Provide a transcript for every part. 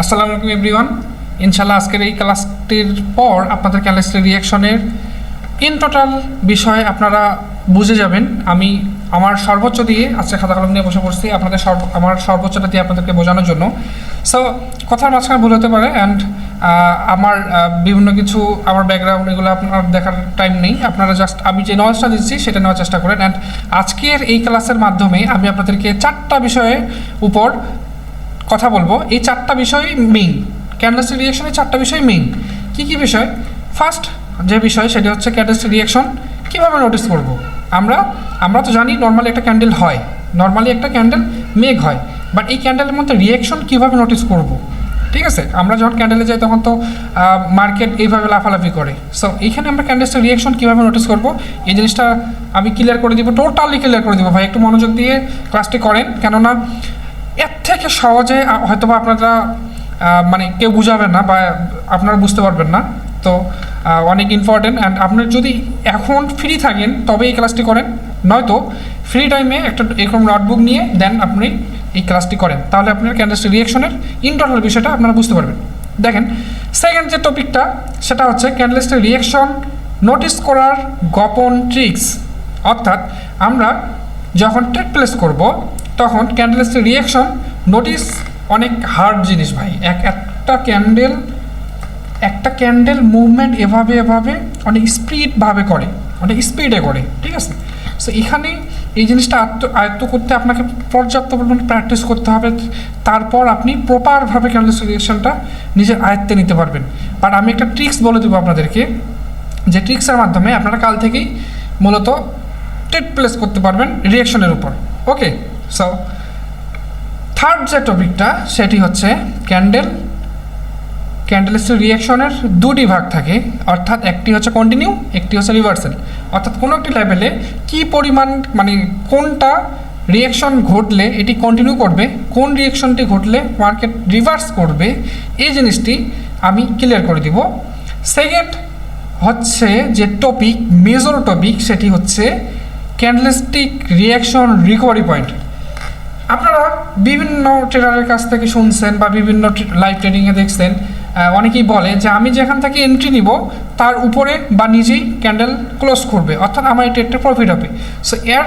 আসসালামু আলাইকুম এভরিওয়ান। ইনশাআল্লাহ আজকের এই ক্লাসটির পর আপনাদের ক্যানলিস্টের রিয়াকশনের ইন টোটাল বিষয়ে আপনারা বুঝে যাবেন। আমি আমার সর্বোচ্চ দিয়ে আজকে খাতা কলম নিয়ে বসে পড়ছি আপনাদের আমার সর্বোচ্চটা দিয়ে আপনাদেরকে বোঝানোর জন্য। সো কথার মাঝখানে ভুল হতে পারে অ্যান্ড আমার বিভিন্ন কিছু আমার ব্যাকগ্রাউন্ড এগুলো আপনার দেখার টাইম নেই। আপনারা জাস্ট আমি যে নলেজটা দিচ্ছি সেটা নেওয়ার চেষ্টা করেন। অ্যান্ড আজকের এই ক্লাসের মাধ্যমে আমি আপনাদেরকে 4টা বিষয়ের উপর কথা বলবো। এই 4টা বিষয় মেইন, ক্যানলিস্টের রিয়াকশনের 4টা বিষয় মেইন। কী কী বিষয়? ফার্স্ট যে বিষয় সেটা হচ্ছে ক্যানলিস্টের রিয়াকশন কীভাবে নোটিস করব। আমরা তো জানি নর্মালি একটা ক্যান্ডেল হয়, নর্মালি একটা ক্যান্ডেল মেঘ হয়, বাট এই ক্যান্ডেলের মধ্যে রিয়াকশন কীভাবে নোটিস করব, ঠিক আছে? আমরা যখন ক্যান্ডেলে যাই তখন তো মার্কেট এইভাবে লাফালাফি করে। সো এইখানে আমরা ক্যান্ডেলসের রিয়াকশন কীভাবে নোটিস করব এই জিনিসটা আমি ক্লিয়ার করে দিব, টোটালি ক্লিয়ার করে দিব। ভাই একটু মনোযোগ দিয়ে ক্লাসটি করেন, কেননা এর থেকে সহজে হয়তো বা আপনারা মানে কেউ বুঝাবেন না বা আপনারা বুঝতে পারবেন না। তো অনেক ইম্পর্টেন্ট। অ্যান্ড আপনার যদি এখন ফ্রি থাকেন তবে এই ক্লাসটি করেন, নয়তো ফ্রি টাইমে একটা এরকম নোটবুক নিয়ে দেন আপনি এই ক্লাসটি করেন, তাহলে আপনার ক্যান্ডেলসের রিয়াকশনের ইন্টারনাল বিষয়টা আপনারা বুঝতে পারবেন। দেখেন, সেকেন্ড যে টপিকটা সেটা হচ্ছে ক্যান্ডেলসের রিয়াকশন নোটিস করার গোপন ট্রিক্স। অর্থাৎ আমরা যখন ট্রেড প্লেস করব তখন ক্যান্ডেলসের রিয়াকশন নোটিস অনেক হার্ড জিনিস ভাই। একটা ক্যান্ডেল মুভমেন্ট এভাবে অনেক স্পিডভাবে করে, অনেক স্পিডে করে, ঠিক আছে? সো এখানে এই জিনিসটা আয়ত্ত করতে আপনাকে পর্যাপ্ত পরিমাণে প্র্যাকটিস করতে হবে, তারপর আপনি প্রপারভাবে ক্যান্ডেলসের রিয়াকশনটা নিজের আয়ত্তে নিতে পারবেন। বাট আমি একটা ট্রিক্স বলে দেবো আপনাদেরকে, যে ট্রিক্সের মাধ্যমে আপনারা কাল থেকেই মূলত ট্রেড প্লেস করতে পারবেন রিয়াকশনের উপর। ওকে, সো থার্ড যে টপিকটা সেটি হচ্ছে ক্যান্ডেলসের রিয়াকশনের দুটি ভাগ থাকে, অর্থাৎ একটি হচ্ছে কন্টিনিউ, একটি হচ্ছে রিভার্সাল। অর্থাৎ কোনো একটি লেভেলে কী পরিমাণ মানে কোনটা রিয়াকশন ঘটলে এটি কন্টিনিউ করবে, কোন রিয়াকশনটি ঘটলে মার্কেট রিভার্স করবে, এই জিনিসটি আমি ক্লিয়ার করে দিব। সেকেন্ড হচ্ছে যে টপিক, মেজর টপিক, সেটি হচ্ছে ক্যান্ডেলস্টিক রিয়াকশন রিকভারি পয়েন্ট। আপনারা বিভিন্ন ট্রেডারের কাছ থেকে শুনছেন বা বিভিন্ন লাইভ ট্রেডিংয়ে দেখছেন, অনেকেই বলে যে আমি যেখান থেকে এন্ট্রি নিব তার উপরে বা নিজেই ক্যান্ডেল ক্লোজ করবে, অর্থাৎ আমার এই ট্রেডটা প্রফিট হবে। সো এর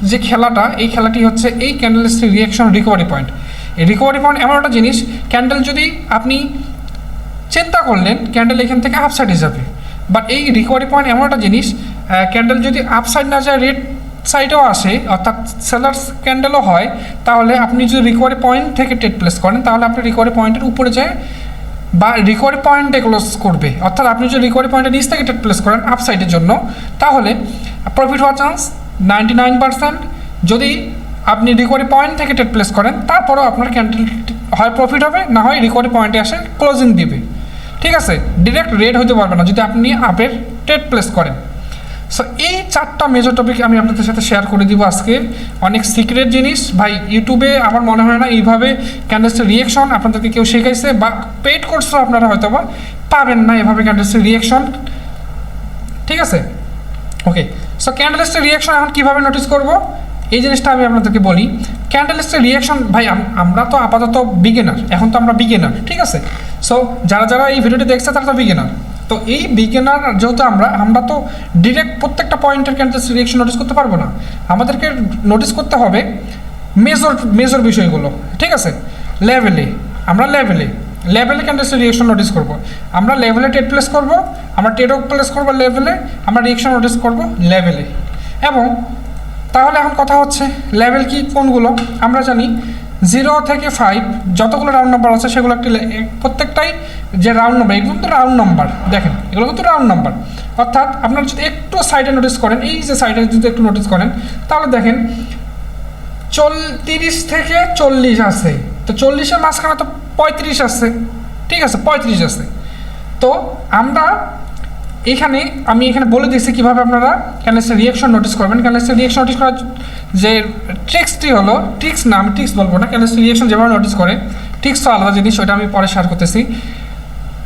যে খেলাটা, এই খেলাটি হচ্ছে এই ক্যান্ডেলস্টিক রিয়াকশন রিকভারি পয়েন্ট। এই রিকভারি পয়েন্ট এমন একটা জিনিস, ক্যান্ডেল যদি আপনি চিন্তা করলেন ক্যান্ডেল এখান থেকে আপসাইডে যাবে, বাট এই রিকভারি পয়েন্ট এমন একটা জিনিস, ক্যান্ডেল যদি আপসাইড না যায় রেড সাইডেও আসে, অর্থাৎ সেলার্স ক্যান্ডেলও হয়, তাহলে আপনি যদি রিকভারি পয়েন্ট থেকে ট্রেড প্লেস করেন তাহলে আপনি রিকভারি পয়েন্টের উপরে যায় বা রিকভারি পয়েন্টে ক্লোজ করবে। অর্থাৎ আপনি যদি রিকভারি পয়েন্টের নিচ থেকে ট্রেড প্লেস করেন আপসাইডের জন্য, তাহলে প্রফিট হওয়ার চান্স 99%। যদি আপনি রিকভারি পয়েন্ট থেকে ট্রেড প্লেস করেন তারপরেও আপনার ক্যান্ডেল হয় প্রফিট হবে, না হয় রিকভারি পয়েন্টে আসে ক্লোজিং দিবে, ঠিক আছে? ডিরেক্ট রেড হতে পারবে না যদি আপনি আপের ট্রেড প্লেস করেন। সো এই 4টা মেজর টপিক আমি আপনাদের সাথে শেয়ার করে দিব আজকে। অনেক সিক্রেট জিনিস ভাই, ইউটিউবে আমার মনে হয় না এইভাবে ক্যান্ডেলসের রিয়াকশন আপনাদেরকে কেউ শেখাইছে, বা পেড কোর্সও আপনারা হয়তো বা পাবেন না এভাবে ক্যান্ডেলসের রিয়াকশন, ঠিক আছে? ওকে, সো ক্যান্ডেলসের রিয়াকশন এখন কীভাবে নোটিস করব এই জিনিসটা আমি আপনাদেরকে বলি। ক্যান্ডেলসের রিয়াকশন ভাই, আমরা তো আপাতত বিগিনার, এখন তো আমরা বিগিনার, ঠিক আছে? সো যারা এই ভিডিওটি দেখছে তারা তো বিগিনার। তো এই বিগিনার যেহেতু আমরা তো ডিরেক্ট প্রত্যেকটা পয়েন্টের ক্যান্ডেলসের রিয়াকশন নোটিস করতে পারবো না, আমাদেরকে নোটিস করতে হবে মেজর বিষয়গুলো, ঠিক আছে? আমরা লেভেলে ক্যান্ডেলসের রিয়াকশন নোটিস করব। আমরা লেভেলে ট্রেড প্লেস করব, আমরা ট্রেডও প্লেস করবো লেভেলে, আমরা রিয়াকশন নোটিস করব লেভেলে। এবং তাহলে এখন কথা হচ্ছে লেভেল কি কোনগুলো? আমরা জানি 0 থেকে 5 যতগুলো রাউন্ড নাম্বার আছে সেগুলো প্রত্যেকটাই যে রাউন্ড নাম্বার, এগুলো কিন্তু রাউন্ড নাম্বার, দেখেন এগুলো কিন্তু রাউন্ড নাম্বার। অর্থাৎ আপনারা যদি একটু সাইডে নোটিস করেন, এই যে সাইডে যদি একটু নোটিস করেন তাহলে দেখেন 30 থেকে 40 আছে, তো 40-এর মাঝখানে তো 35 আছে, ঠিক আছে? 35 আছে। তো আমি এখানে বলে দিচ্ছি কীভাবে আপনারা ক্যান্ডেলসের রিয়াকশন নোটিস করবেন। ক্যান্ডেলসের রিয়াকশন নোটিস করার যে ট্রিক্সটি হলো, ট্রিক্স না, আমি ট্রিক্স বলবো না, ক্যান্ডেলসের রিয়াকশন যেভাবে নোটিস করে, ট্রিক্স তো আলাদা জিনিস, ওইটা আমি পরে শেয়ার করতেছি।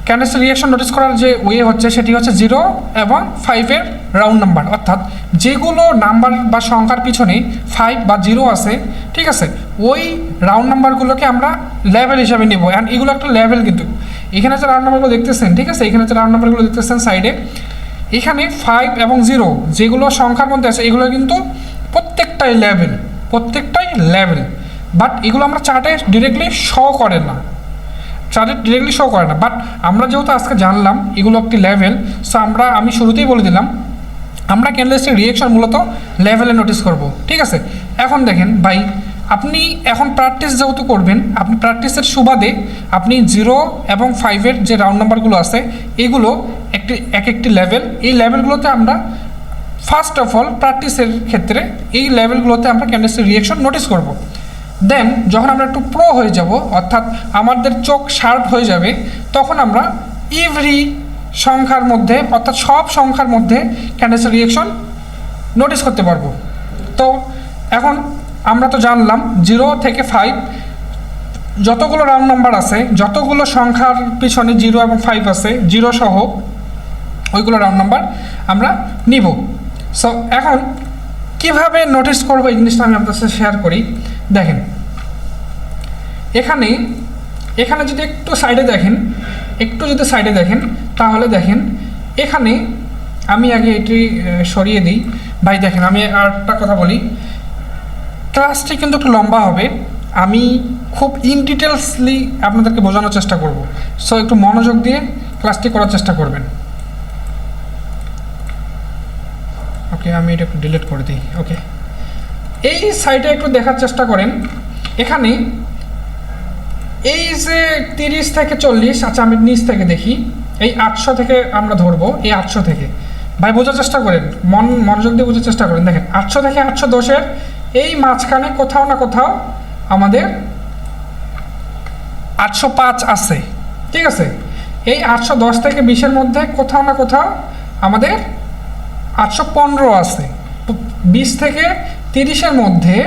ক্যান্ডেলসের রিয়াকশন নোটিস করার যে ওয়ে হচ্ছে সেটি হচ্ছে 0 এবং 5-এর রাউন্ড নাম্বার। অর্থাৎ যেগুলো নাম্বার বা সংখ্যার পিছনে 5 বা 0 আছে, ঠিক আছে, ওই রাউন্ড নাম্বারগুলোকে আমরা লেভেল হিসাবে নেব। অ্যান্ড এগুলো একটা লেভেল, কিন্তু এখানে যে রাউন্ড নাম্বারগুলো দেখতেছেন, ঠিক আছে, এখানে যে রাউন্ড নাম্বারগুলো দেখতেছেন সাইডে, এখানে 5 এবং 0 যেগুলো সংখ্যার মধ্যে আছে এগুলো কিন্তু প্রত্যেকটাই লেভেল, বাট এগুলো আমরা চার্টে ডিরেক্টলি শো করে না, বাট আমরা যেহেতু আজকে জানলাম এগুলো একটি লেভেল, সো আমি শুরুতেই বলে দিলাম আমরা ক্যান্ডেলস্টিক রিঅ্যাকশন মূলত লেভেলে নোটিস করব, ঠিক আছে। এখন দেখেন ভাই, আপনি এখন প্র্যাকটিস যেহেতু করবেন, আপনি প্র্যাকটিসের সুবাদে আপনি 0 এবং 5-এর যে রাউন্ড নাম্বারগুলো আছে এগুলো একটি লেভেল, এই লেভেলগুলোতে আমরা ফার্স্ট অফ অল প্র্যাকটিসের ক্ষেত্রে এই লেভেলগুলোতে আমরা ক্যান্ডেলস্টিক রিঅ্যাকশন নোটিস করব। দেন যখন আমরা একটু প্রো হয়ে যাব, অর্থাৎ আমাদের চোখ শার্প হয়ে যাবে, তখন আমরা এভরি সংখ্যার মধ্যে, অর্থাৎ সব সংখ্যার মধ্যে ক্যান্ডেলস্টিক রিঅ্যাকশন নোটিস করতে পারবো। তো এখন আমরা তো জানলাম 0 থেকে 5 যতগুলো রাউন্ড নাম্বার আছে, যতগুলো সংখ্যার পিছনে 0 এবং 5 আছে, 0 সহ ওইগুলো রাউন্ড নাম্বার আমরা নিব। সো এখন কিভাবে নোটিস করবো এই জিনিসটা আমি আপনাদের সাথে শেয়ার করি। দেখেন এখানে যদি একটু সাইডে দেখেন, তাহলে দেখেন এখানে আমি আগে এটি সরিয়ে দিই। ভাই দেখেন, আমি আর একটা কথা বলি, ক্লাসটি কিন্তু একটু লম্বা হবে, আমি খুব ইন ডিটেলসলি আপনাদেরকে বোঝানোর চেষ্টা করব, সো একটু মনোযোগ দিয়ে ক্লাসটি করার চেষ্টা করবেন। ওকে, আমি এটা একটু ডিলিট করে দিই। ওকে, এই সাইডে একটু দেখার চেষ্টা করেন। এখানে এই যে 30 থেকে 40, আচ্ছা আমি নিচ থেকে দেখি, এই 800 থেকে আমরা ধরবো, এই 800 থেকে ভাই বোঝার চেষ্টা করেন, মনোযোগ দিয়ে বোঝার চেষ্টা করেন। দেখেন 800 থেকে 810-এর এই মাঝখানে কোথাও না কোথাও আমাদের 805 আছে, ঠিক আছে। এই 810 থেকে 20-এর মধ্যে কোথাও না কোথাও আমাদের 815 আছে। 20 থেকে 30-এর মধ্যে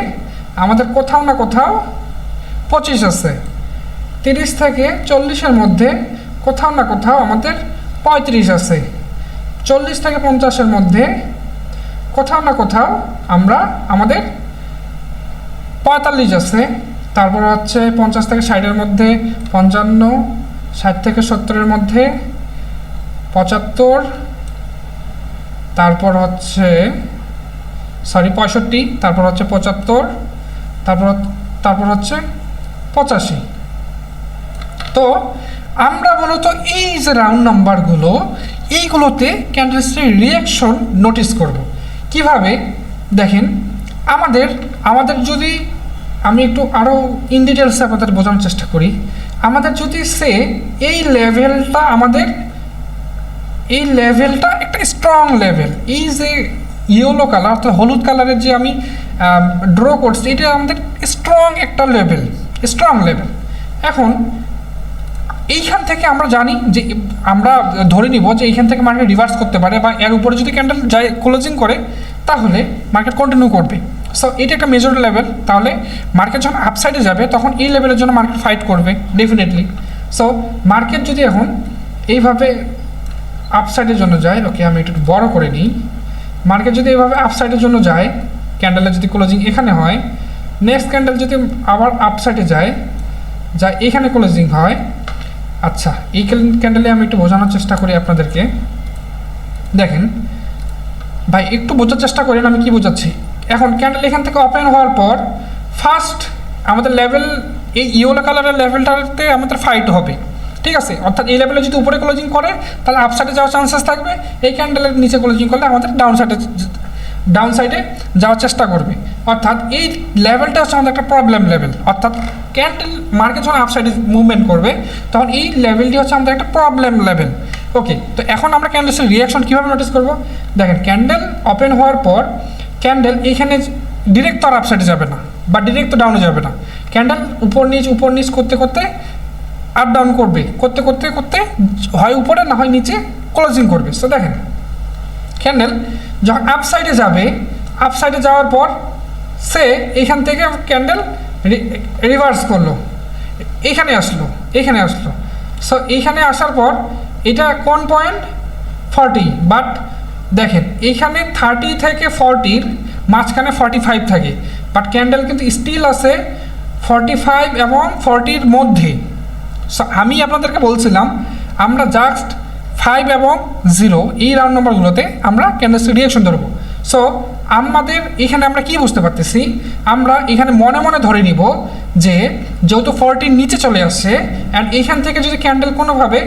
আমাদের কোথাও না কোথাও 25 আছে। 30 থেকে 40-এর মধ্যে কোথাও না কোথাও আমাদের 35 আছে। 40 থেকে 50-এর মধ্যে কোথাও না কোথাও আমাদের 45 আছে। তারপর হচ্ছে 50 থেকে 60-এর মধ্যে 55, 60 থেকে 70-এর মধ্যে 75, তারপর হচ্ছে 65, তারপর হচ্ছে 75, তারপর হচ্ছে 85। তো আমরা মূলত এই যে রাউন্ড নাম্বারগুলো, এইগুলোতে ক্যান্ডেলস্টিক রিঅ্যাকশন নোটিস করব। কিভাবে দেখেন, আমাদের যদি আমি একটু আরও ইন ডিটেলসে আপনাদের বোঝানোর চেষ্টা করি, আমাদের যদি এই লেভেলটা একটা স্ট্রং লেভেল, এই যে ইয়েলো কালার অর্থাৎ হলুদ কালারের যে আমি ড্র করছি, এটা আমাদের স্ট্রং লেভেল। এখন এইখান থেকে আমরা জানি যে আমরা ধরে নিব যে এইখান থেকে মার্কেট রিভার্স করতে পারে, বা এর উপরে যদি ক্যান্ডেল যায় ক্লোজিং করে তাহলে মার্কেট কন্টিনিউ করবে। সো এটা একটা মেজর লেভেল। তাহলে মার্কেট যখন আপসাইডে যাবে তখন এই লেভেলের জন্য মার্কেট ফাইট করবে ডেফিনেটলি। সো মার্কেট যদি এখন এইভাবে আপসাইডের জন্য যায়, ওকে আমি একটু বড় করে নিই, মার্কেট যদি এইভাবে আপসাইডের জন্য যায়, ক্যান্ডেলের যদি ক্লোজিং এখানে হয়, নেক্সট ক্যান্ডেল যদি আবার আপসাইডে যায় এখানে ক্লোজিং হয়। আচ্ছা, এই ক্যান্ডেলে আমি একটু বোঝানোর চেষ্টা করি আপনাদেরকে। দেখেন ভাই, একটু বোঝার চেষ্টা করেন আমি কি বোঝাচ্ছি। এখন ক্যান্ডেল এখান থেকে ওপেন হওয়ার পর ফার্স্ট আমাদের লেভেল, এই ইয়েলো কালারের লেভেলটাতে আমাদের ফাইট হবে, ঠিক আছে। অর্থাৎ এই লেভেলে যদি উপরে ক্লোজিং করে তাহলে আপসাইডে যাওয়ার চান্সেস থাকবে, এই ক্যান্ডেলের নিচে ক্লোজিং করলে আমাদের ডাউন সাইডে যাওয়ার চেষ্টা করবে। অর্থাৎ এই লেভেলটা হচ্ছে আমাদের একটা প্রবলেম লেভেল। অর্থাৎ ক্যান্ডেল মার্কেট যখন আপসাইডে মুভমেন্ট করবে তখন এই লেভেলটি হচ্ছে আমাদের একটা প্রবলেম লেভেল। ওকে, তো এখন আমরা ক্যান্ডেলের রিঅ্যাকশন কীভাবে নোটিস করব? দেখেন, ক্যান্ডেল ওপেন হওয়ার পর ক্যান্ডেল এইখানে ডিরেক্ট তো আর আপসাইডে যাবে না, বা ডিরেক্ট তো ডাউনে যাবে না। ক্যান্ডেল উপর নিচ করতে করতে আপ ডাউন করবে, করতে হয় উপরে না হয় নিচে ক্লোজিং করবে। সো দেখেন, ক্যান্ডেল যখন আপসাইডে যাবে, আপসাইডে যাওয়ার পর এইখান থেকে ক্যান্ডেল রিভার্স করলো, এখানে আসলো। সো এইখানে আসার পর এটা কোন পয়েন্ট 40, বাট দেখেন এইখানে 30 থেকে 40-র মাঝখানে 45 থাকে, বাট ক্যান্ডেল কিন্তু স্টিল আছে 45 এবং 40-র মধ্যে। সো আমি আপনাদেরকে বলছিলাম আমরা জাস্ট 5 এবং 0 এই রাউন্ড নম্বরগুলোতে আমরা ক্যান্ডেলস্টিক রিঅ্যাকশন ধরবো। সো আমাদের এখানে আমরা কি বুঝতে পারতেছি, আমরা এখানে মনে মনে ধরে নিব যে যেহেতু 40 নিচে চলে আসছে অ্যান্ড এখান থেকে যদি ক্যান্ডেল কোনোভাবে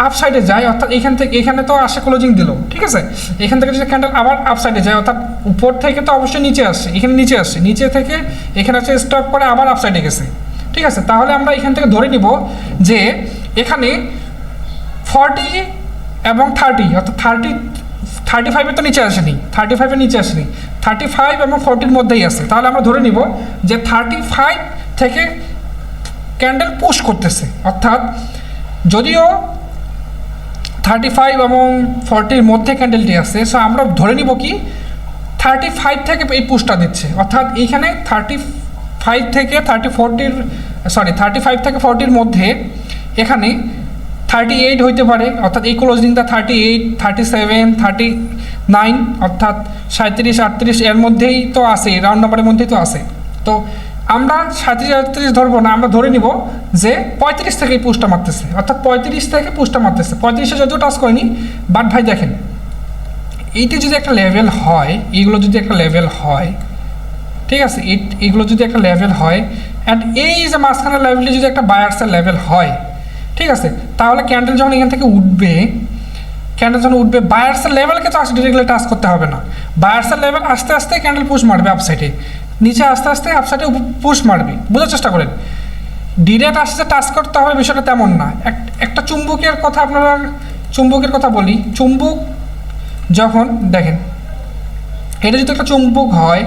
আপসাইডে যায়, অর্থাৎ এখান থেকে এখানে তো আসে ক্লোজিং দিল, ঠিক আছে, এখান থেকে যদি ক্যান্ডেল আবার আপসাইডে যায়, অর্থাৎ উপর থেকে তো অবশ্যই নিচে আসছে, এখানে নিচে আসছে, নিচে থেকে এখানে হচ্ছে স্টপ করে আবার আপসাইডে গেছে, ঠিক আছে, তাহলে আমরা এখান থেকে ধরে নিব যে এখানে 40 এবং 30 অর্থাৎ 35-এর তো নিচে আসেনি, 35-এর নিচে আসেনি, 35 এবং 40-র মধ্যেই আছে। তাহলে আমরা ধরে নিব যে 35 থেকে ক্যান্ডেল পুশ করতেছে, অর্থাৎ যদিও 35 এবং 40-র মধ্যে ক্যান্ডেলটি আছে, সো আমরা ধরে নিব কি 35 থেকে এই পুশটা দিচ্ছে, অর্থাৎ এইখানে 35 থেকে 40-র মধ্যে এখানে 38 হইতে পারে, অর্থাৎ এই ক্লোজিংটা 38, 37, 39 অর্থাৎ 37, 38 এর মধ্যেই তো আছে, রাউন্ড নাম্বারের মধ্যেই তো আছে। তো আমরা 37, 38 ধরবো না, আমরা ধরে নিব যে 35 থেকে এই পুশটা মারতেছে, অর্থাৎ 35 থেকে পুশটা মারতেছে, 35-এ যদিও টাচ করেনি, বাট ভাই দেখেন এইটি যদি একটা লেভেল হয়, এইগুলো যদি একটা লেভেল হয়, ঠিক আছে, এইগুলো যদি একটা লেভেল হয় অ্যান্ড এই যে মাঝখানের লেভেলটি যদি একটা বায়ার্সের লেভেল হয়, ঠিক আছে, তাহলে ক্যান্ডেল যখন এখান থেকে উঠবে, বায়ার্সের লেভেলকে তো আসলে ডিরেক্টলি টাচ করতে হবে না, বায়ার্সের লেভেল আস্তে আস্তে ক্যান্ডেল পুশ মারবে আপসাইডে, নিচে আস্তে আস্তে আপসাইডে পুশ মারবে, বোঝার চেষ্টা করেন, ডিরেক্ট আসতে টাচ করতে হবে বিষয়টা তেমন না। একটা চুম্বকের কথা বলি, চুম্বক যখন দেখেন এটা যদি একটা চুম্বক হয়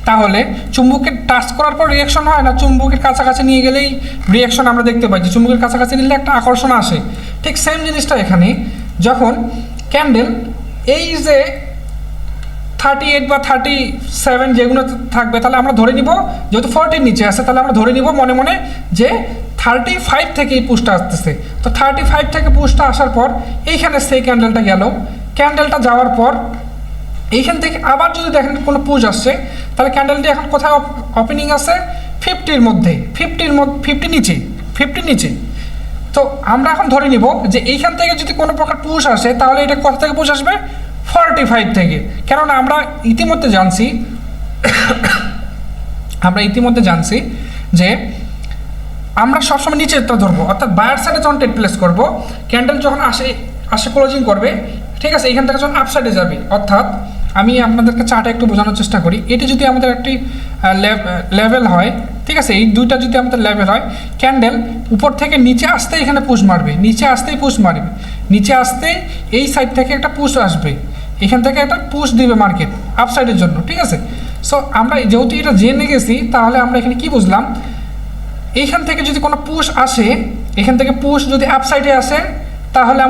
তাহলে চুম্বকের টাচ করার পর রিয়াকশন হয় না, চুম্বকের কাছাকাছি নিয়ে গেলেই রিয়াকশন আমরা দেখতে পাই, যে চুম্বকের কাছাকাছি নিলে একটা আকর্ষণ আসে, ঠিক সেম জিনিসটা এখানে যখন ক্যান্ডেল এই যে 38 বা 37 যেগুলো থাকবে, তাহলে আমরা ধরে নিব যেহেতু 40-র নিচে আছে, তাহলে আমরা ধরে নিব মনে মনে যে 35 থেকে এই পুশটা আসতেছে। তো 35 থেকে পুশটা আসার পর এইখানে সেই ক্যান্ডেলটা গেল, ক্যান্ডেলটা যাওয়ার পর এইখান থেকে আবার যদি দেখেন কোনো পুশ আসছে, তাহলে ক্যান্ডেলটি এখন কোথায় ওপেনিং আছে, 50-র মধ্যে, 50 নিচে। তো আমরা এখন ধরে নিব যে এইখান থেকে যদি কোনো প্রকার পুশ আসে, তাহলে এটা কোথা থেকে পুশ আসবে, 45 থেকে, কেননা আমরা ইতিমধ্যে জানছি যে আমরা সবসময় নিচেরটা ধরবো, অর্থাৎ বায়ার সাইডে যখন ট্রেড প্লেস করবো, ক্যান্ডেল যখন আসে ক্লোজিং করবে, ঠিক আছে, এইখান থেকে যখন আপসাইডে যাবে, অর্থাৎ আমি আপনাদেরকে চার্টে একটু বোঝানোর চেষ্টা করি, এটি যদি আমাদের একটি লেভেল হয়, ঠিক আছে, এই দুইটা যদি আমাদের লেভেল হয়, ক্যান্ডেল উপর থেকে নিচে আসতে এখানে পুশ মারবে, নিচে আসতেই এই সাইড থেকে একটা পুশ আসবে, এখান থেকে একটা পুশ দিবে মার্কেট আপসাইডের জন্য, ঠিক আছে। সো আমরা যেহেতু এটা জেনে গেছি, তাহলে আমরা এখানে কি বুঝলাম, এইখান থেকে যদি কোনো পুশ আসে, এখান থেকে পুশ যদি আপসাইডে আসে, তাহলে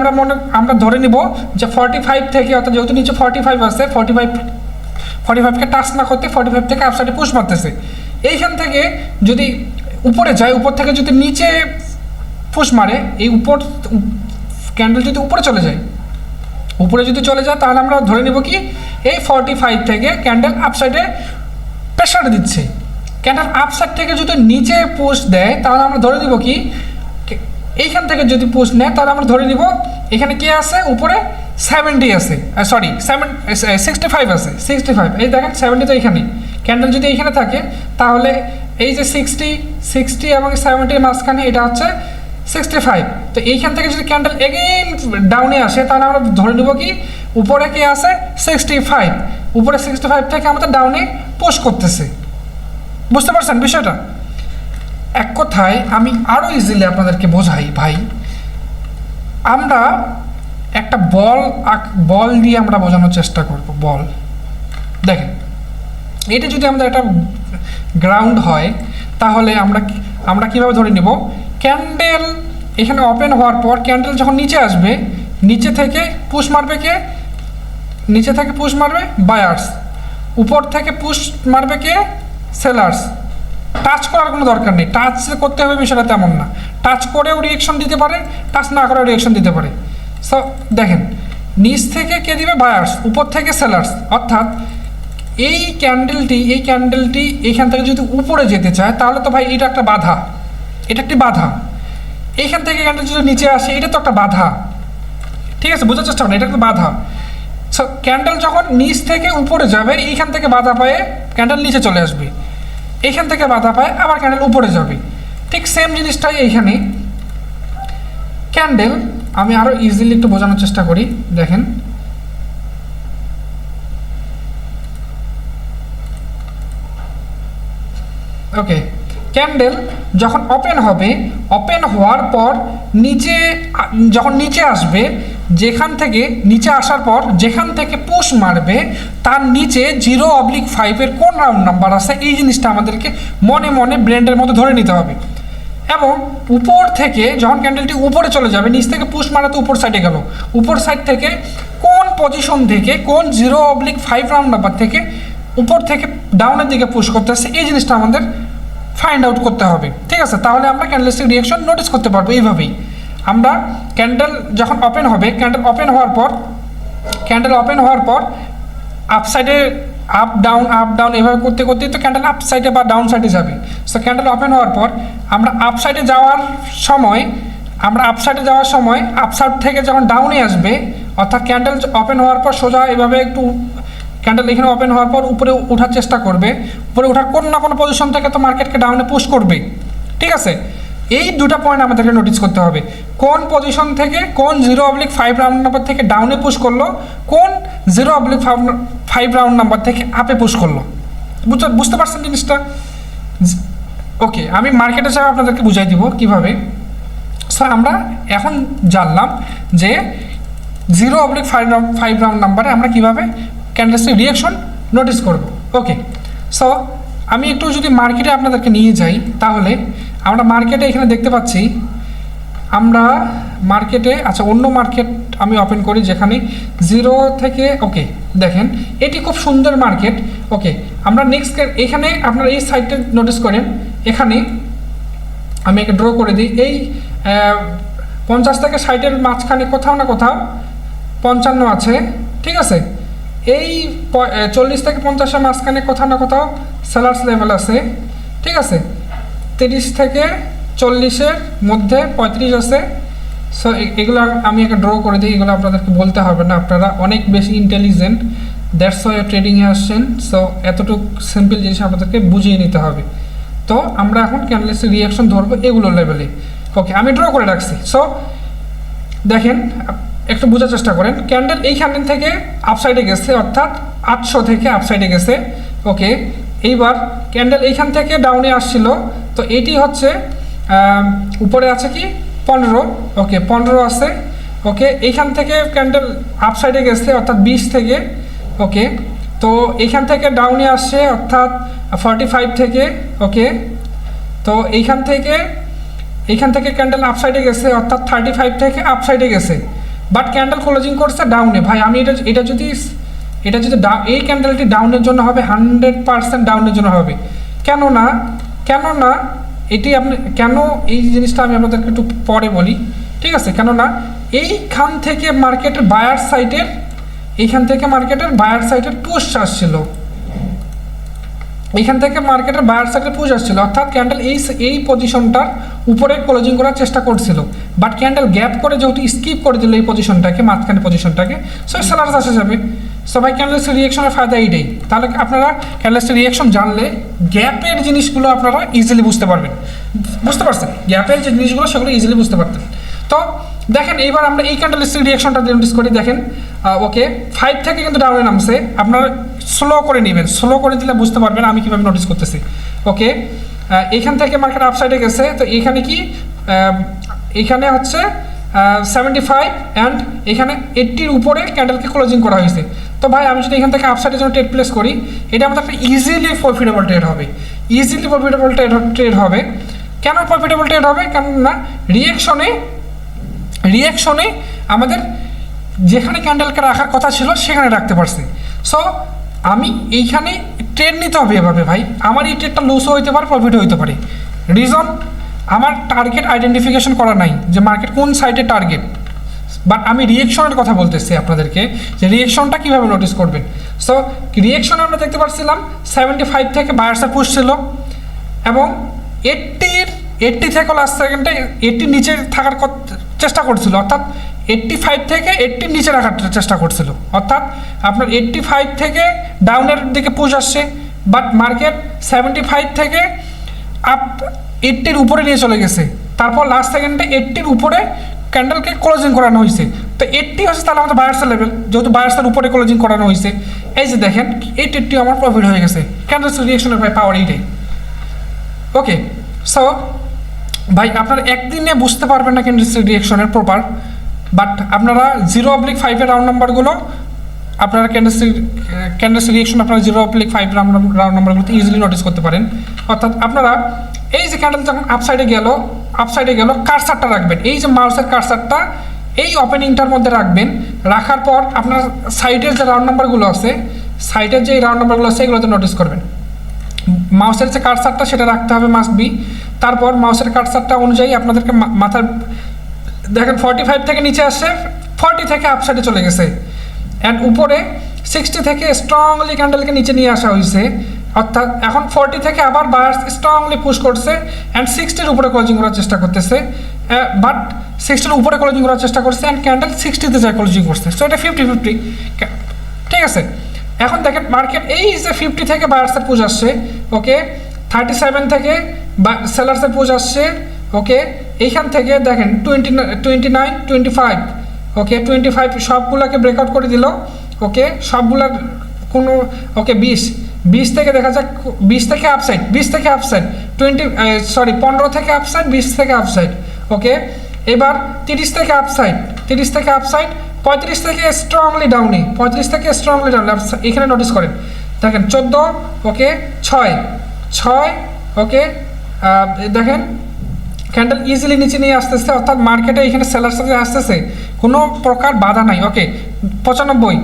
আমরা ধরে নিব যে 45 থেকে, অর্থাৎ যেহেতু নিচে 45 আছে, 45কে টাচ না করতে 45 থেকে আপসাইডে পুশ মারতেছে, এইখান থেকে যদি উপরে যায়, উপর থেকে যদি নিচে পুশ মারে, এই ক্যান্ডেল যদি উপরে যদি চলে যায়, তাহলে আমরা ধরে নিব কি এই 45 থেকে ক্যান্ডেল আপসাইডে প্রেশার দিচ্ছে, ক্যান্ডেল আপসাইড থেকে যদি নিচে পুশ দেয়, তাহলে আমরা ধরে নিব কি এইখান থেকে যদি পুশ নেয়, তাহলে আমরা ধরে নিব এখানে কি আছে, উপরে 70 আছে, 65 আছে, 65, এই দেখেন 70 তো এখানে, ক্যান্ডেল যদি এইখানে থাকে, তাহলে এই যে 60 এবং 70-এর মাঝখানে এটা হচ্ছে 65, তো এইখান থেকে যদি ক্যান্ডেল এগেইন ডাউনে আসে, তাহলে আমরা ধরে নেব কি উপরে কি আছে 65, উপরে 65 থেকে আমাদের ডাউনে পুশ করতেছে, বুঝতে পারছেন বিষয়টা। এক কথায় আমি আরও ইজিলি আপনাদেরকে বোঝাই ভাই, আমরা একটা বল দিয়ে আমরা বোঝানোর চেষ্টা করব, বল দেখেন, এটা যদি আমাদের একটা গ্রাউন্ড হয়, তাহলে আমরা কীভাবে ধরে নেব, ক্যান্ডেল এখানে ওপেন হওয়ার পর ক্যান্ডেল যখন নিচে আসবে, নিচে থেকে পুশ মারবে বায়ার্স, উপর থেকে পুশ মারবে কে, সেলার্স। টাচ করার কোনো দরকার নেই, টাচ করতে হবে বিষয়টা তেমন না, টাচ করেও রিয়েকশন দিতে পারে, টাচ না করেও রিয়েকশন দিতে পারে। সো দেখেন নিচ থেকে কে দিবে, বায়ার্স, উপর থেকে সেলার্স, অর্থাৎ এই ক্যান্ডেলটি এইখান থেকে যদি উপরে যেতে চায় তাহলে তো ভাই এটা একটা বাধা, এটা একটি বাধা। এইখান থেকে ক্যান্ডেল যদি নিচে আসে এটা তো একটা বাধা, ঠিক আছে, বোঝার চেষ্টা করেন, এটা একটা বাধা। সো ক্যান্ডেল যখন নিচ থেকে উপরে যাবে এইখান থেকে বাধা পায়ে ক্যান্ডেল নিচে চলে আসবে, এইখান থেকে বাধা পায় আবার ক্যান্ডেল উপরে যাবে। ঠিক সেম জিনিসটাই এইখানে ক্যান্ডেল, আমি আরও ইজিলি একটু বোঝানোর চেষ্টা করি। দেখেন ওকে, ক্যান্ডেল যখন ওপেন হবে, ওপেন হওয়ার পর যখন নিচে আসবে, যেখান থেকে নিচে আসার পর যেখান থেকে পুশ মারবে তার নিচে 0/5 কোন রাউন্ড নাম্বার আছে এই জিনিসটা আমাদেরকে মনে মনে ব্রেন্ডের মধ্যে ধরে নিতে হবে। এবং উপর থেকে যখন ক্যান্ডেলটি উপরে চলে যাবে, নিচ থেকে পুশ মারাতে উপর সাইডে গেল, উপর সাইড থেকে কোন পজিশন থেকে কোন 0/5 রাউন্ড নাম্বার থেকে উপর থেকে ডাউনের দিকে পুশ করতেছে এই জিনিসটা আমাদের ফাইন্ড আউট করতে হবে, ঠিক আছে। তাহলে আমরা ক্যান্ডেলস্টিক রিঅ্যাকশন নোটিস করতে পারবো। এইভাবেই আমরা ক্যান্ডেল যখন ওপেন হবে, ক্যান্ডেল ওপেন হওয়ার পর আপসাইডে আপ ডাউন এভাবে করতে করতেই তো ক্যান্ডেল আপ সাইডে বা ডাউন সাইডে যাবে। সো ক্যান্ডেল ওপেন হওয়ার পর আমরা আপ সাইডে যাওয়ার সময় আপসাইড থেকে যখন ডাউনে আসবে, অর্থাৎ ক্যান্ডেল ওপেন হওয়ার পর সোজা এভাবে একটু ক্যান্ডেল এখানে ওপেন হওয়ার পর উপরে ওঠার চেষ্টা করবে, উপরে ওঠার কোনো না কোনো পজিশন থেকে তো মার্কেটকে ডাউনে পুশ করবে, ঠিক আছে। এই দুটা পয়েন্ট আমাদেরকে নোটিস করতে হবে, কোন পজিশন থেকে কোন 0/5 রাউন্ড নাম্বার থেকে ডাউনে পুশ করলো, কোন 0/5 রাউন্ড নাম্বার থেকে আপে পুশ করলো। বুঝতে পারছেন জিনিসটা? ওকে, আমি মার্কেট হিসাবে আপনাদেরকে বুঝাই দিব কীভাবে। সো আমরা এখন জানলাম যে 0/5 রাউন্ড নাম্বারে আমরা কীভাবে ক্যান্ডেলস্টিক রিঅ্যাকশন নোটিস করব। ওকে, সো আমি একটু যদি মার্কেটে আপনাদেরকে নিয়ে যাই, তাহলে আমরা মার্কেটে এখানে দেখতে পাচ্ছি, আমরা মার্কেটে অন্য মার্কেট আমি ওপেন করি যেখানে 0 থেকে, ওকে দেখেন এটি খুব সুন্দর মার্কেট। ওকে, আমরা নেক্সট এখানে আপনারা এই সাইডটা নোটিস করেন, এখানে আমি একে ড্র করে দিই, এই 50 থেকে 60-এর মাঝখানে কোথাও না কোথাও 55 আছে, ঠিক আছে। এই 40 থেকে 50-এর মাঝখানে কোথাও না কোথাও সেলার্স লেভেল আছে, ঠিক আছে। 30 থেকে 40-এর মধ্যে 35 আছে। সো এগুলো আমি একটা ড্র করে দিই, এগুলো আপনাদেরকে বলতে হবে না, আপনারা অনেক বেশি ইন্টেলিজেন্ট, দ্যাটস ওয়াই ট্রেডিংয়ে আসছেন। সো এতটুকু সিম্পল জিনিস আপনাদেরকে বুঝিয়ে নিতে হবে। তো আমরা এখন ক্যান্ডেলস্টিক রিঅ্যাকশন ধরবো এগুলোর লেভেলে। ওকে, আমি ড্র করে রাখছি। সো দেখেন, একটু বোঝার চেষ্টা করেন, ক্যান্ডেল এইখান থেকে আপসাইডে গেছে, অর্থাৎ 800 থেকে আপসাইডে গেছে। ওকে, এইবার ক্যান্ডেল এইখান থেকে ডাউনে আসছিল, তো এটি হচ্ছে উপরে আছে কি 15, ওকে 15 আছে। ওকে, এইখান থেকে ক্যান্ডেল আপসাইডে গেছে অর্থাৎ 20 থেকে। ওকে, তো এইখান থেকে ডাউনে আসছে অর্থাৎ 45 থেকে। ওকে, তো এইখান থেকে ক্যান্ডেল আপসাইডে গেছে অর্থাৎ 35 থেকে আপসাইডে গেছে, বাট ক্যান্ডেল ক্লোজিং করছে ডাউনে। ভাই আমি এটা যদি এই ক্যান্ডেলটি ডাউনের জন্য হবে, 100% ডাউনের জন্য হবে। কেননা এটি কেন এই জিনিসটা আমি আপনাদেরকে একটু পরে বলি, ঠিক আছে। কেননা এইখান থেকে মার্কেটের বায়ার সাইডের পুশ আসছিল, এইখান থেকে মার্কেটের বায়ার সাইডে পুশ আসছিল, অর্থাৎ ক্যান্ডেল এই পজিশনটার উপরে ক্লোজিং করার চেষ্টা করছিল, বাট ক্যান্ডেল গ্যাপ করে যেহেতু স্কিপ করে দিল এই পজিশনটাকে, মাঝখানে পজিশনটাকে, সো সেলার্স আসে যাবে। সবাই ক্যান্ডেলস্টিক রিঅ্যাকশনের ফায়দা এইটাই। তাহলে আপনারা ক্যান্ডেলস্টিক রিঅ্যাকশন জানলে গ্যাপের জিনিসগুলো আপনারা ইজিলি বুঝতে পারবেন। বুঝতে পারছেন? গ্যাপের যে জিনিসগুলো সেগুলো ইজিলি বুঝতে পারতেন। তো দেখেন, এইবার আমরা এই ক্যান্ডেলস্টিক রিঅ্যাকশনটা নোটিস করি। দেখেন, ওকে 5 থেকে কিন্তু ডাউনে নামছে, আপনারা স্লো করে নেবেন, স্লো করে দিলে বুঝতে পারবেন আমি কীভাবে নোটিস করতেছি। ওকে, এইখান থেকে মার্কেট আপসাইডে গেছে, তো এইখানে কি এইখানে হচ্ছে 75 অ্যান্ড এখানে 80-র উপরে ক্যান্ডেলকে ক্লোজিং করা হয়েছে। তো ভাই আমি যদি এখান থেকে আপসাইডের জন্য ট্রেড প্লেস করি, এটা আমাদের একটা ইজিলি প্রফিটেবল ট্রেড হবে, কেন প্রফিটেবল ট্রেড হবে? কেননা রিঅ্যাকশনে আমাদের যেখানে ক্যান্ডেলকে রাখার কথা ছিল সেখানে রাখতে পারছি। সো আমি এইখানে ট্রেড নিতে হবে এভাবে। ভাই আমার এই ট্রেডটা লসও হইতে পারে, প্রফিটও হইতে পারে। রিজন, আমার টার্গেট আইডেন্টিফিকেশন করা নাই যে মার্কেট কোন সাইডে টার্গেট। বাট আমি রিয়েকশনের কথা বলতেছি আপনাদেরকে, যে রিয়েকশনটা কীভাবে নোটিস করবেন। সো রিয়েকশন আমরা দেখতে পাচ্ছিলাম 75 থেকে বায়ার্সের পুশ ছিল, এবং 80 থেকে লাস্ট সেকেন্ডে 80 নিচে থাকার চেষ্টা করছিল, অর্থাৎ 85 থেকে 80 নিচে রাখার চেষ্টা করছিল, অর্থাৎ আপনার 85 থেকে ডাউনের দিকে পুশ আসছে, বাট মার্কেট 75 থেকে আপ 80-র উপরে নিয়ে চলে গেছে। তারপর লাস্ট সেকেন্ডে 80-র উপরে ক্যান্ডেলকে ক্লোজিং করানো হয়েছে। তো 80 হচ্ছে তাহলে আমাদের বায়ার্সের লেভেল, যেহেতু বায়ার্সের উপরে ক্লোজিং করানো হয়েছে, এই যে দেখেন 80 আমার প্রফিট হয়ে গেছে। ক্যান্ডেলস রিয়েকশনের ভাই পাওয়ার এইটাই। ওকে, সো ভাই আপনারা একদিনে বুঝতে পারবেন না ক্যান্ডেলস রিয়েকশনের প্রপার, বাট আপনারা 0/5 রাউন্ড নাম্বারগুলো আপনারা ক্যান্ডেলস রিয়েকশন আপনারা 0/5 রাউন্ড নাম্বারগুলোতে ইজিলি নোটিস করতে পারেন। অর্থাৎ আপনারা এই যে ক্যান্ডেল যখন আপসাইডে গেল কারসারটা রাখবেন, এই যে মাউসের কারসারটা এই ওপেনিংটার মধ্যে রাখবেন। রাখার পর আপনার সাইডের যে রাউন্ড নাম্বারগুলো আছে, এগুলোতে নোটিস করবেন। মাউসের যে কারসারটা সেটা রাখতে হবে, মাস্ট বি। তারপর মাউসের কারসারটা অনুযায়ী আপনাদেরকে মাথার দেখেন 45 থেকে নিচে আসছে, 40 থেকে আপসাইডে চলে গেছে, অ্যান্ড উপরে 60 থেকে স্ট্রংলি ক্যান্ডেলকে নিচে নিয়ে আসা হয়েছে। অর্থাৎ এখন 40 থেকে আবার বায়ার্স স্ট্রংলি পুশ করছে অ্যান্ড 60-র উপরে ক্লোজিং করার চেষ্টা করতেছে, বাট 60-র উপরে ক্লোজিং করার চেষ্টা করছে অ্যান্ড ক্যান্ডেল 60-তে যায় ক্লোজিং করছে। সো এটা 50-50, ঠিক আছে। এখন দেখেন মার্কেট এই যে 50 থেকে বায়ার্সের পুশ আসছে, ওকে, 37 থেকে সেলার্সের পুশ আসছে, ওকে, এইখান থেকে দেখেন 29, 25, ওকে, 25 সবগুলোকে ব্রেকআউট করে দিল, ওকে, সবগুলার কোনো, ওকে, 20 থেকে দেখা যাক 20 থেকে আপসাইড 15 থেকে আপসাইড 20 থেকে আপসাইড, ওকে। এবার 30 থেকে আপসাইড 35 থেকে স্ট্রংলি ডাউনে এখানে নোটিস করেন, দেখেন 14, ওকে, 6, ওকে, দেখেন ক্যান্ডেল ইজিলি নিচে নিয়ে আসতেছে, অর্থাৎ মার্কেটে এখানে সেলার সাথে আসতেছে, কোনো প্রকার বাধা নাই। ওকে, 95,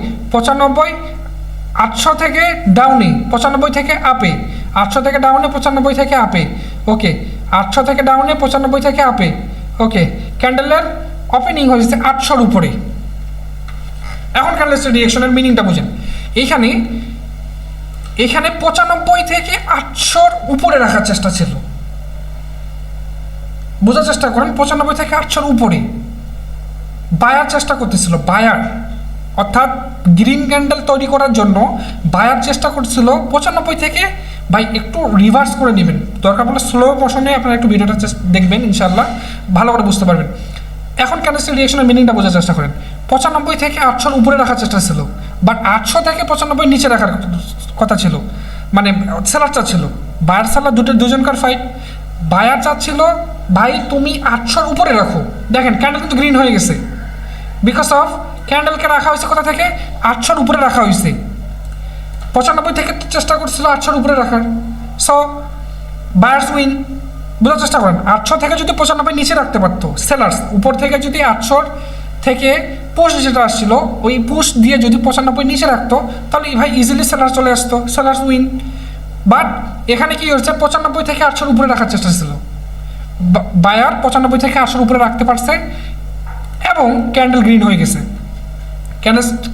800 থেকে ডাউনে 95 থেকে আপে, 800 থেকে ডাউনে 95 থেকে আপে, ওকে, 800 থেকে ডাউনে 95 থেকে আপে, ওকে। ক্যান্ডেলের ওপেনিং হয়েছে 800-র উপরে। এখন ক্যান্ডেলের রিয়েকশনের মিনিংটা বুঝেন। এখানে 95 থেকে 800-র উপরে রাখার চেষ্টা ছিল, বোঝার চেষ্টা করেন। 95 থেকে 800-র উপরে বায়ার চেষ্টা করতেছিল, বায়ার, অর্থাৎ গ্রিন ক্যান্ডেল তৈরি করার জন্য বায়ার চেষ্টা করছিল 95 থেকে। ভাই একটু রিভার্স করে নেবেন, দরকার পড়লে স্লো মোশনে আপনারা একটু ভিডিওটা দেখবেন, ইনশাল্লাহ ভালো করে বুঝতে পারবেন। এখন ক্যান্ডেল রিয়েকশনের মিনিংটা বোঝার চেষ্টা করেন। 95 থেকে 800-র উপরে রাখার চেষ্টা ছিল, বাট 800 থেকে 95 নিচে রাখার কথা ছিল, মানে সেলার চাচ্ছিল, বায়ার সেলার দুজনকার ফাইট। বায়ার চাচ্ছিল ভাই তুমি 800-র উপরে রাখো, দেখেন ক্যান্ডেল কিন্তু গ্রিন হয়ে গেছে, বিকজ অফ ক্যান্ডেলকে রাখা হয়েছে কোথা থেকে, 800-র উপরে রাখা হয়েছে। 95 থেকে চেষ্টা করছিল 800-র উপরে রাখার, সো বায়ার্স উইন। বোঝার চেষ্টা করেন, 800 থেকে যদি 95 নিচে রাখতে পারতো সেলার্স, উপর থেকে যদি 800 থেকে পুশ যেটা আসছিল ওই পুশ দিয়ে যদি 95 নিচে রাখতো, তাহলে ভাই ইজিলি সেলার্স চলে আসতো, সেলার্স উইন। বাট এখানে কি হচ্ছে, 95 থেকে 800-র উপরে রাখার চেষ্টা ছিল, বায়ার 95 থেকে 800-র উপরে রাখতে পারছে এবং ক্যান্ডেল গ্রিন হয়ে গেছে।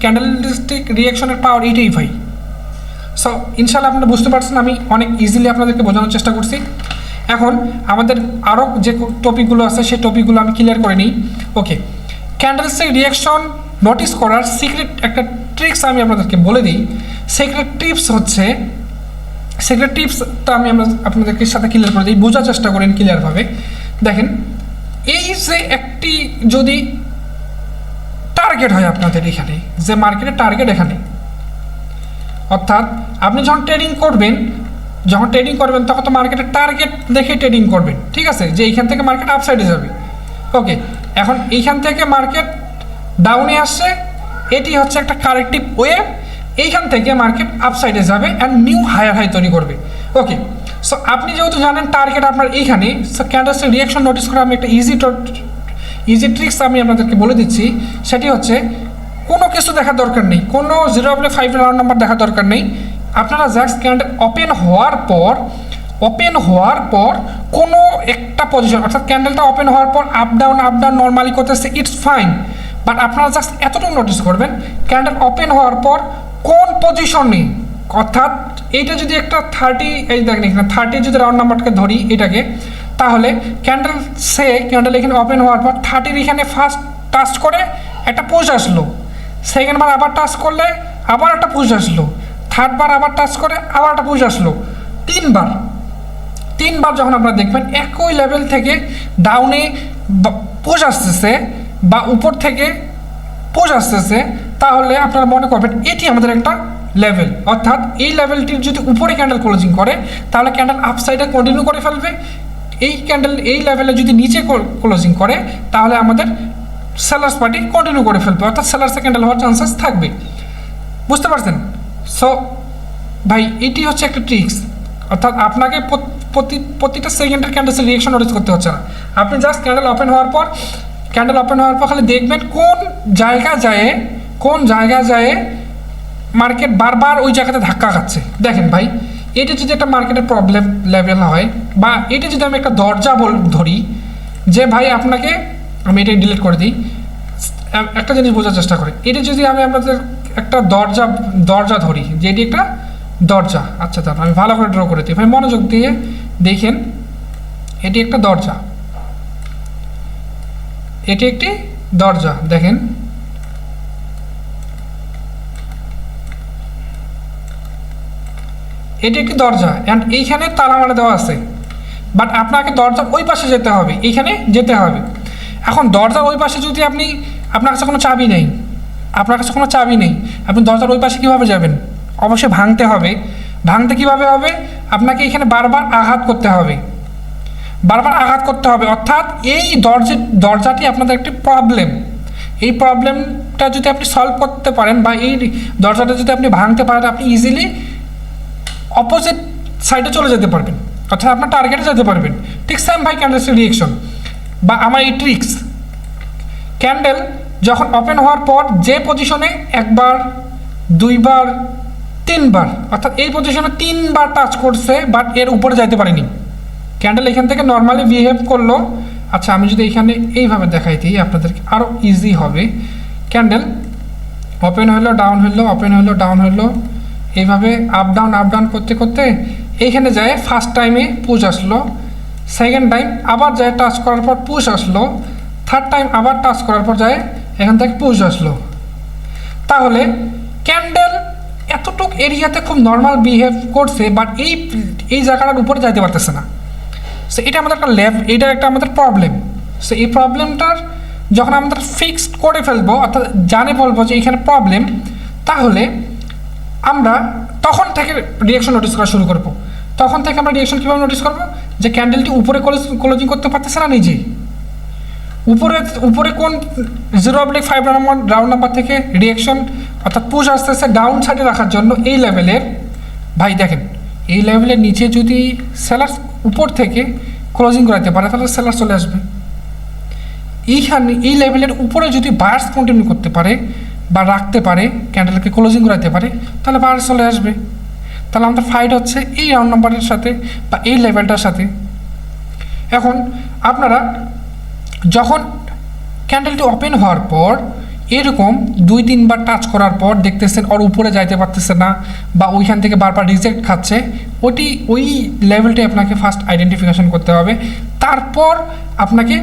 ক্যান্ডেলস্টিক রিয়েকশনের পাওয়ার এইটাই ভাই। সো ইনশাল্লাহ আপনারা বুঝতে পারছেন, আমি অনেক ইজিলি আপনাদেরকে বোঝানোর চেষ্টা করছি। এখন আমাদের আরও যে টপিকগুলো আছে সেই টপিকগুলো আমি ক্লিয়ার করে নিই। ওকে, ক্যান্ডেলস্টিক রিয়েকশন নোটিস করার সিক্রেট একটা ট্রিক্স আমি আপনাদেরকে বলে দিই। সিক্রেট টিপসটা আমি আপনাদেরকে সাথে ক্লিয়ার করে দিই, বোঝার চেষ্টা করেন ক্লিয়ারভাবে। দেখেন, এই যে একটি যদি টার্গেট হয় আপনাদের এখানে, যে মার্কেটের টার্গেট এখানে, অর্থাৎ আপনি যখন ট্রেডিং করবেন তখন তো মার্কেটের টার্গেট দেখে ট্রেডিং করবেন, ঠিক আছে, যে এইখান থেকে মার্কেট আপসাইডে যাবে। ওকে, এখন এইখান থেকে মার্কেট ডাউনে আসছে, এটি হচ্ছে একটা কারেক্টিভ ওয়েভ, এইখান থেকে মার্কেট আপসাইডে যাবে অ্যান্ড নিউ হায়ার হাই তৈরি করবে। ওকে, সো আপনি যেহেতু জানেন টার্গেট আপনার এইখানে, সো ক্যান্ডেলস্টিক রিয়েকশন নোটিস করে আমি একটা ইজি ট্রিক্স আমি আপনাদেরকে বলে দিচ্ছি। সেটি হচ্ছে কোনো কিছু দেখার দরকার নেই, কোনো 0/5 রাউন্ড নাম্বার দেখার দরকার নেই। আপনারা জাস্ট ক্যান্ডেল ওপেন হওয়ার পর কোনো একটা পজিশন, অর্থাৎ ক্যান্ডেলটা ওপেন হওয়ার পর আপ ডাউন নর্মালি করতেছে, ইটস ফাইন। বাট আপনারা জাস্ট এতটুকু নোটিস করবেন ক্যান্ডেল ওপেন হওয়ার পর কোন পজিশনে, অর্থাৎ এইটা যদি একটা 30, এই দেখেন এখানে 30 যদি রাউন্ড নাম্বারটাকে ধরি এটাকে, তাহলে ক্যান্ডেল এখানে ওপেন হওয়ার পর 30 এখানে ফার্স্ট টাচ করে একটা পুশ আসলো, সেকেন্ড বার আবার টাচ করলে আবার একটা পুশ আসলো, থার্ড বার আবার টাচ করে আবার একটা পুশ আসলো, তিনবার যখন আপনারা দেখবেন একই লেভেল থেকে ডাউনে পুশ আসতেছে বা উপর থেকে পুশ আসতেছে, তাহলে আপনারা মনে করবেন এটি আমাদের একটা লেভেল। অর্থাৎ এই লেভেলটির যদি উপরে ক্যান্ডেল ক্লোজিং করে তাহলে ক্যান্ডেল আপসাইডে কন্টিনিউ করে ফেলবে, এই লেভেলে যদি নিচে ক্লোজিং করে তাহলে আমাদের সেলার্স পার্টি কন্টিনিউ করে ফেলবে, অর্থাৎ সেলার্সে ক্যান্ডেল হওয়ার চান্সেস থাকবে। বুঝতে পারছেন? সো ভাই এটি হচ্ছে একটা ট্রিক্স, অর্থাৎ আপনাকে প্রতিটা সেকেন্ডের ক্যান্ডেলসের রিয়েকশন নোটিস করতে হচ্ছে না। আপনি জাস্ট ক্যান্ডেল ওপেন হওয়ার পর খালি দেখবেন কোন জায়গা যায় মার্কেট বারবার ওই জায়গাতে ধাক্কা খাচ্ছে। দেখেন ভাই, এটা যদি একটা মার্কেটের প্রবলেম লেভেল হয়, বা এটা যদি আমি একটা দরজা ধরি যে ভাই আপনাকে, আমি এটা ডিলিট করে দিই, একটা জিনিস বোঝার চেষ্টা করি, এটা যদি আমি আপনাদের একটা দরজা ধরি যে এটি একটা দরজা, আচ্ছা দাঁড়ান আমি ভালো করে ড্র করে দিই ভাই, মনোযোগ দিয়ে দেখেন, এটি একটা দরজা, এটি একটি দরজা, দেখেন এটি একটি দরজা অ্যান্ড এইখানে তালা মারা দেওয়া আছে, বাট আপনাকে দরজার ওই পাশে যেতে হবে, এইখানে যেতে হবে। এখন দরজার ওই পাশে যদি আপনার কাছে কোনো চাবি নেই, আপনি দরজার ওই পাশে কীভাবে যাবেন? অবশ্যই ভাঙতে হবে। ভাঙতে কীভাবে হবে? আপনাকে এখানে বারবার আঘাত করতে হবে, অর্থাৎ এই দরজাটি আপনাদের একটি প্রবলেম। এই প্রবলেমটা যদি আপনি সলভ করতে পারেন বা এই দরজাটা যদি আপনি ভাঙতে পারেন, আপনি ইজিলি অপোজিট সাইডে চলে যেতে পারবেন, অর্থাৎ আপনার টার্গেটে যেতে পারবেন। ঠিক সেম ভাই ক্যান্ডেলসের রিয়েকশন বা আমার এই ট্রিক্স, ক্যান্ডেল যখন ওপেন হওয়ার পর যে পজিশনে একবার, দুইবার, তিনবার, অর্থাৎ এই পজিশনে 3বার টাচ করছে বাট এর উপরে যাইতে পারেনি, ক্যান্ডেল এখান থেকে নর্মালি বিহেভ করলো। আচ্ছা আমি যদি এখানে এইভাবে দেখাই দিই আপনাদেরকে আরও ইজি হবে। ক্যান্ডেল ওপেন হলো, ডাউন হলো, ওপেন হলো, ডাউন হলো, এইভাবে আপ ডাউন করতে করতে এইখানে যায় ফার্স্ট টাইমে পুশ আসলো, সেকেন্ড টাইম আবার যায় টাচ করার পর পুশ আসলো, থার্ড টাইম আবার টাচ করার পর যায় এখান থেকে পুশ আসলো। তাহলে ক্যান্ডেল এতটুক এরিয়াতে খুব নর্মাল বিহেভ করছে, বাট এই জায়গাটার উপরে যাইতে পারতেছে না। সো এটা আমাদের একটা এইটার একটা আমাদের প্রবলেম। সো এই প্রবলেমটার যখন আমাদের ফিক্সড করে ফেলবো, অর্থাৎ জানে বলবো যে এইখানে প্রবলেম, তাহলে আমরা তখন থেকে রিয়েকশন নোটিস করা শুরু করবো। তখন থেকে আমরা রিয়েকশন কীভাবে নোটিস করবো? যে ক্যান্ডেলটি উপরে ক্লোজিং করতে পারতেছে না নিজেই, উপরে কোন 0/5 রাউন্ড নাম্বার থেকে রিয়েকশন অর্থাৎ পুশ আসতেছে ডাউন সাইডে রাখার জন্য এই লেভেলের, ভাই দেখেন এই লেভেলের নিচে যদি সেলার্স উপর থেকে ক্লোজিং করাতে পারে তাহলে সেলার চলে আসবে। এই লেভেলের উপরে যদি বায়ার্স কন্টিনিউ করতে পারে বা রাখতে পারে, ক্যান্ডেলকে ক্লোজিং করাতে পারে, তাহলে বায়ার্স চলে আসবে। তাহলে আমাদের ফাইট হচ্ছে এই রাউন্ড নাম্বারের সাথে বা এই লেভেলটার সাথে। এখন আপনারা যখন ক্যান্ডেলটি ওপেন হওয়ার পর এরকম 2-3বার টাচ করার পর দেখতেছেন ওর উপরে যাইতে পারতেছে না বা ওইখান থেকে বারবার রিজেক্ট খাচ্ছে, ওই লেভেলটি আপনাকে ফার্স্ট আইডেন্টিফিকেশন করতে হবে। তারপর আপনাকে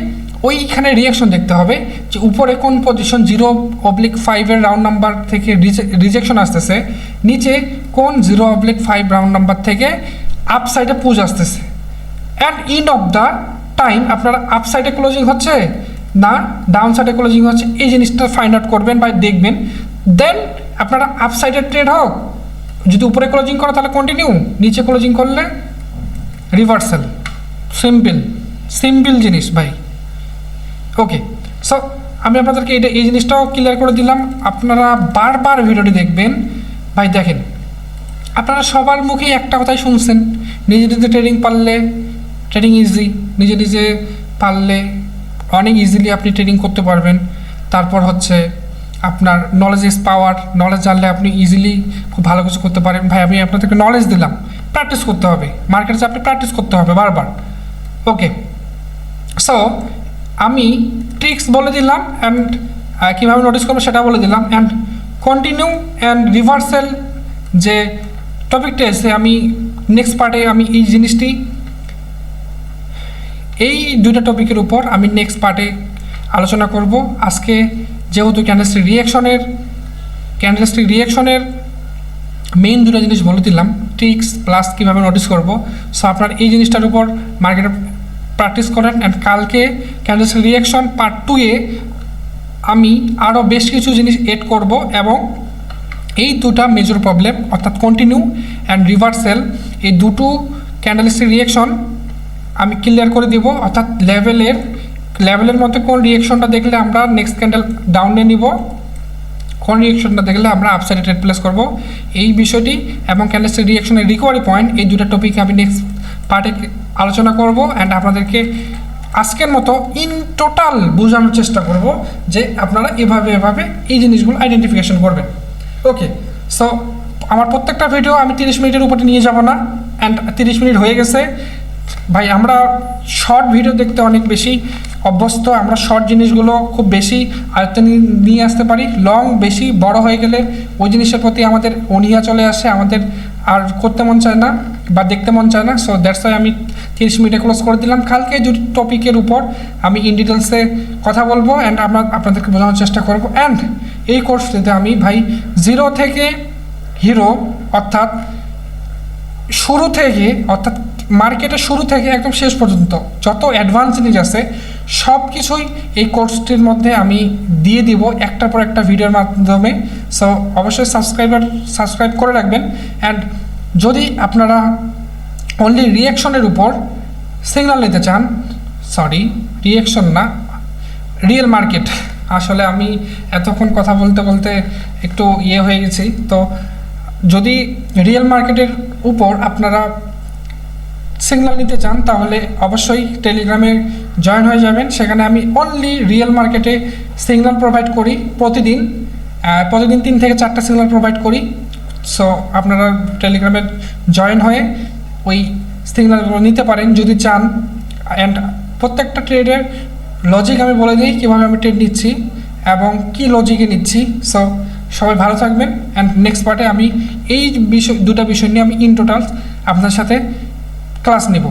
ওইখানে রিয়াকশন দেখতে হবে যে উপরে কোন পজিশন 0/5 রাউন্ড নাম্বার থেকে রিজেকশন আসতেছে, নিচে কোন 0/5 রাউন্ড নাম্বার থেকে আপ সাইডে পুশ আসতেছে, and in of the time আপনারা আপ সাইডে ক্লোজিং হচ্ছে না ডাউন সাইডে ক্লোজিং হচ্ছে, এই জিনিসটা ফাইন্ড আউট করবেন বা দেখবেন। দেন আপনারা আপ সাইডে ট্রেড হোক, যদি উপরে ক্লোজিং করো তাহলে কন্টিনিউ, নিচে ক্লোজিং করলে রিভার্সাল। সিম্পল জিনিস ভাই। ওকে, সো আমি আপনাদেরকে এই জিনিসটাও ক্লিয়ার করে দিলাম। আপনারা বারবার ভিডিওটি দেখবেন। ভাই দেখেন, আপনারা সবার মুখেই একটা কথাই শুনছেন, নিজে ট্রেডিং পারলে ট্রেডিং ইজি, নিজে পারলে অনেক ইজিলি আপনি ট্রেডিং করতে পারবেন। তারপর হচ্ছে আপনার নলেজ ইজ পাওয়ার, নলেজ জানলে আপনি ইজিলি খুব ভালো কিছু করতে পারেন। ভাই আমি আপনাদেরকে নলেজ দিলাম, প্র্যাকটিস করতে হবে, মার্কেটে আপনি প্র্যাকটিস করতে হবে বারবার। ওকে, সো আমি ট্রিক্স বলে দিলাম অ্যান্ড কীভাবে নোটিস করবো সেটা বলে দিলাম। অ্যান্ড কন্টিনিউ অ্যান্ড রিভার্সাল যে টপিকটা এসে আমি নেক্সট পার্টে আমি এই জিনিসটি এই দুইটা টপিকের উপর আমি নেক্সট পার্টে আলোচনা করব। আজকে যেহেতু ক্যান্ডেলস্টিক রিঅ্যাকশনের মেইন দুটো জিনিস বলে দিলাম, ট্রিক্স প্লাস কীভাবে নোটিস করব। সো আপনার এই জিনিসটার উপর মার্কেটে প্র্যাকটিস করেন। অ্যান্ড কালকে ক্যান্ডেলস্টিক রিঅ্যাকশন পার্ট 2-এ আমি আরও বেশ কিছু জিনিস এড করব এবং এই দুটা মেজর প্রবলেম অর্থাৎ কন্টিনিউ অ্যান্ড রিভার্সাল এই দুটো ক্যান্ডেলস্টিক রিঅ্যাকশন আমি ক্লিয়ার করে দিব। অর্থাৎ লেভেলের মধ্যে কোন রিঅ্যাকশনটা দেখলে আমরা নেক্সট ক্যান্ডেল ডাউনে নিব, কোন রিঅ্যাকশনটা দেখলে আমরা আপসাইডে ট্রেড প্লেস করব, এই বিষয়টি এবং ক্যান্ডেলস্টিক রিঅ্যাকশনের রিকভারি পয়েন্ট এই দুটো টপিকে আমি নেক্সট পার্টে আলোচনা করব। অ্যান্ড আপনাদেরকে আজকের মতো ইন টোটাল বোঝানোর চেষ্টা করব যে আপনারা এভাবে এই জিনিসগুলো আইডেন্টিফিকেশন করবেন। ওকে, সো আমার প্রত্যেকটা ভিডিও আমি 30 মিনিটের উপরে নিয়ে যাব না। অ্যান্ড 30 মিনিট হয়ে গেছে ভাই, আমরা শর্ট ভিডিও দেখতে অনেক বেশি অভ্যস্ত, আমরা শর্ট জিনিসগুলো খুব বেশি আয়ত্তে নিয়ে আসতে পারি। লং বেশি বড় হয়ে গেলে ওই জিনিসের প্রতি আমাদের অনীহা চলে আসে, আমাদের আর করতে মন চায় না বা দেখতে মন চায় না। সো দ্যাটস ওয়াই আমি 30 মিনিটে ক্লোজ করে দিলাম। কালকে দুটি টপিকের উপর আমি ইন ডিটেলসে কথা বলবো অ্যান্ড আপনাদেরকে বোঝানোর চেষ্টা করব। অ্যান্ড এই কোর্সটিতে আমি ভাই 0 থেকে হিরো অর্থাৎ মার্কেটের শুরু থেকে একদম শেষ পর্যন্ত যত অ্যাডভান্স জিনিস আছে সব কিছুই এই কোর্সটির মধ্যে আমি দিয়ে দিব একটার পর একটা ভিডিওর মাধ্যমে। সো অবশ্যই সাবস্ক্রাইব করে রাখবেন। অ্যান্ড যদি আপনারা অনলি রিঅ্যাকশনের উপর সিগন্যাল নিতে চান, রিঅ্যাকশন না, রিয়েল মার্কেট, আসলে আমি এতক্ষণ কথা বলতে একটু হয়ে গেছি। তো যদি রিয়েল মার্কেটের উপর আপনারা সিগন্যাল নিতে চান তাহলে অবশ্যই টেলিগ্রামে জয়েন হয়ে যাবেন। সেখানে আমি অনলি রিয়েল মার্কেটে সিগন্যাল প্রোভাইড করি প্রতিদিন 3 থেকে 4টা সিগন্যাল প্রোভাইড করি। সো আপনারা টেলিগ্রামে জয়েন হয়ে ওই সিগন্যালগুলো নিতে পারেন যদি চান। অ্যান্ড প্রত্যেকটা ট্রেডের লজিক আমি বলে দিই কীভাবে আমি ট্রেড নিচ্ছি এবং কী লজিকে নিচ্ছি। সো সবাই ভালো থাকবেন। অ্যান্ড নেক্সট পার্টে আমি এই দুটা বিষয় নিয়ে আমি ইন টোটাল আপনার সাথে ক্লাস নেব।